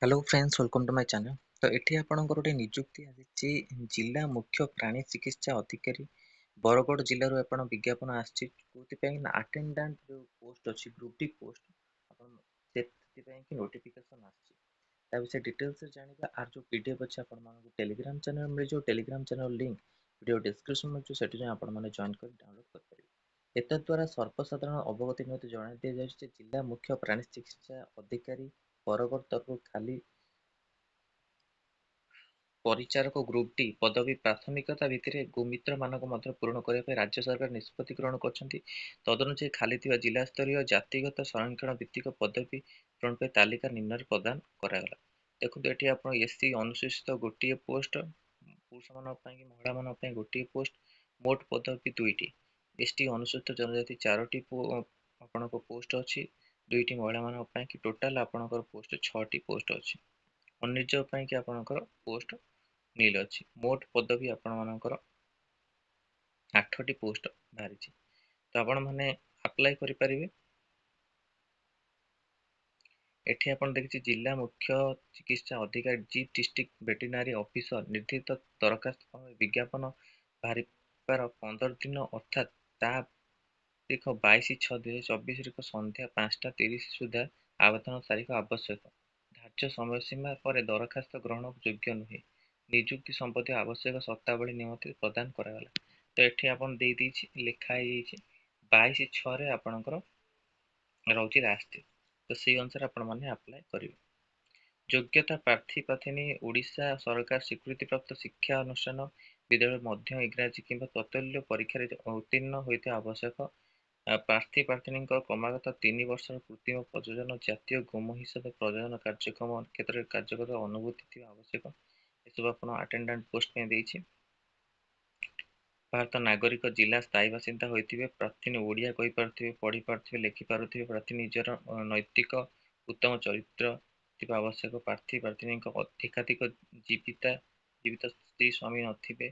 Hello friends welcome to my channel. तो एठी आपनकर गोटे नियुक्ति आछि जिला मुख्य प्राणी चिकित्सा अधिकारी बरगढ़ जिल्ला रो आपण विज्ञापन आछि कोथि पय ना अटेंडेंट जो पोस्ट अछि ग्रुप डी पोस्ट आपण सेति पय कि नोटिफिकेशन आछि ता विषय डिटेल्स जानिबा आर जो पीडीएफ अछि आपण मान टेलीग्राम चैनल में जो Telegram channel link video description में जो सेठी जो आपण माने जॉइन कर डाउनलोड कर परिबे। एतद द्वारा सर्वसाधारण अवगति निमित्त जणाई दिया जाय जिला मुख्य प्राणी चिकित्सा अधिकारी बरगढ़ तरफ खाली परिचारक ग्रुप डी पदवी प्राथमिकता भित्तिरे गोमित्र मानक मध्य पूरण करने राज्य सरकार निष्पत्ति ग्रहण कर तदनुसार खाली जिला स्तरीय जातिगत संरक्षण भित्तिक पदवी पूरण पर तालिका निम्न प्रदान करागला। देखो ये आप एससी अनुसूचित गोटे पोस्ट पुरुष मान महिला मान गोटे पोस्ट मोट पदवी दुईटी एसटी अनुसूचित जनजाति चारोटी आपण पोस्ट अच्छी दुईटी महिला मान टोटाल आपणकर पोस्ट 6टी पोस्ट अच्छी अनिर्जय कि आपणकर पोस्ट नील अच्छी मोट पदवी आपण मानकर 8टी पोस्ट बाहरी तो आपण माने अप्लाई करि परिबे। एठी आपण देखि जिला मुख्य चिकित्सा अधिकारी चीफ डिस्ट्रिक्ट वेटरनरी ऑफिसर निर्धारित दरखास्त विज्ञापन बाहरी पार 15 दिन अर्थात ता तारीख 22/6/2024 संध्या 5:30 सुधा आवेदन तारीख आवश्यक धार्य समय सीमा पर दरखास्त ग्रहण योग्य नुहे नियुक्ति संबंधी आवश्यक शर्तावली निमंत्रित प्रदान करागला। तो एठी आपण दे दी लिखाई 22/6 आपणकर रोची लास्ट तो से अनुसार आपण माने अप्लाई करिवे। योग्यता प्रार्थी प्रार्थिनी ओडिशा सरकार स्वीकृति प्राप्त शिक्षा अनुष्ठान विद्यालय मध्य इंग्राजी किंबा ततुल्य परीक्षा उत्तीर्ण होते आवश्यक प्रार्थी प्रार्थिनी क्रमागत 3 वर्ष कृत्रिम प्रजनन जातीय गोम हिसाब प्रजनन कार्यक्रम क्षेत्र में कार्यरत अनुभूति थी आवश्यक एसब आप अटेंडेंट पोस्ट में देछि। भारत नागरिक जिला स्थायी बासिंदा होइतिबे प्रार्थी ओडिया कहि पारथिबे पढ़ी पारथिबे लिखि पारथिबे प्रार्थी निजर नैतिक उत्तम चरित्र थिबा आवश्यक प्रार्थी प्रार्थी एकाधिक जीवित स्त्री स्वामी नथिबे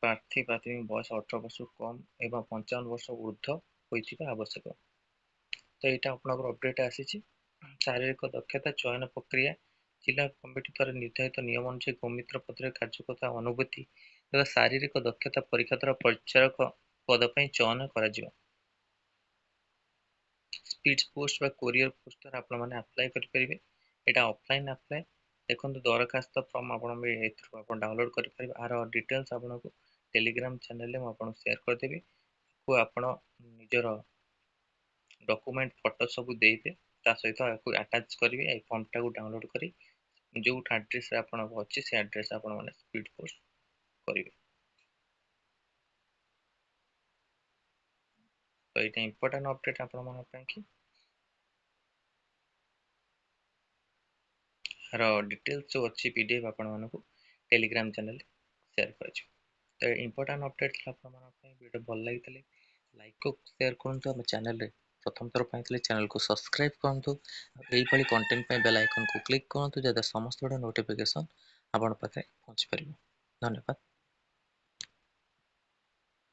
प्रार्थी प्रार्थी बयस 18 वर्ष कम एवं 55 वर्ष ऊर्ध्व होइतिबा आवश्यक। तो यहाँ आपनकर अपडेट आसी शारीरिक दक्षता चयन प्रक्रिया जिला कमिटी द्वारा निर्धारित नियम अनुसार गोमित्र पद कार्यकर्ता अनुभूति तथा शारीरिक दक्षता परीक्षा द्वारा परिचारक पद पर चयन कर स्पीड पोस्ट बा कोरियर पोस्ट द्वारा आपण माने अप्लाई करि परिबे। एटा ऑफलाइन अप्लाई देखो दरखास्त फॉर्म आप डाउनलोड कर परिबे आर डिटेल्स आपको टेलीग्राम चैनल में आपको शेयर कर देबी को आपण निजर डॉक्यूमेंट फोटो सब देबे ता सहित अटैच करेंगे ए फॉर्म टा को डाउनलोड करी जो एड्रेस आपण अच्छे से एड्रेस आपण माने स्पीड पोस्ट करेंगे। तो ये इंपोर्टेंट अपडेट आपण मन पे कि डिटेल्स जो अच्छी पीडीएफ आपण मानक टेलीग्राम चैनल शेयर कर। तो इंपोर्टेंट अपडेट आपण मन पे वीडियो भल लगी लाइक को शेयर करंतु हम चैनल रे प्रथम थर पाइले चैनल को सब्सक्राइब करंतु एई भली कंटेंट पे बेल आइकन को क्लिक करंतु जदा समस्त वीडियो नोटिफिकेशन आपण पाखे पहुंच परिबो। धन्यवाद।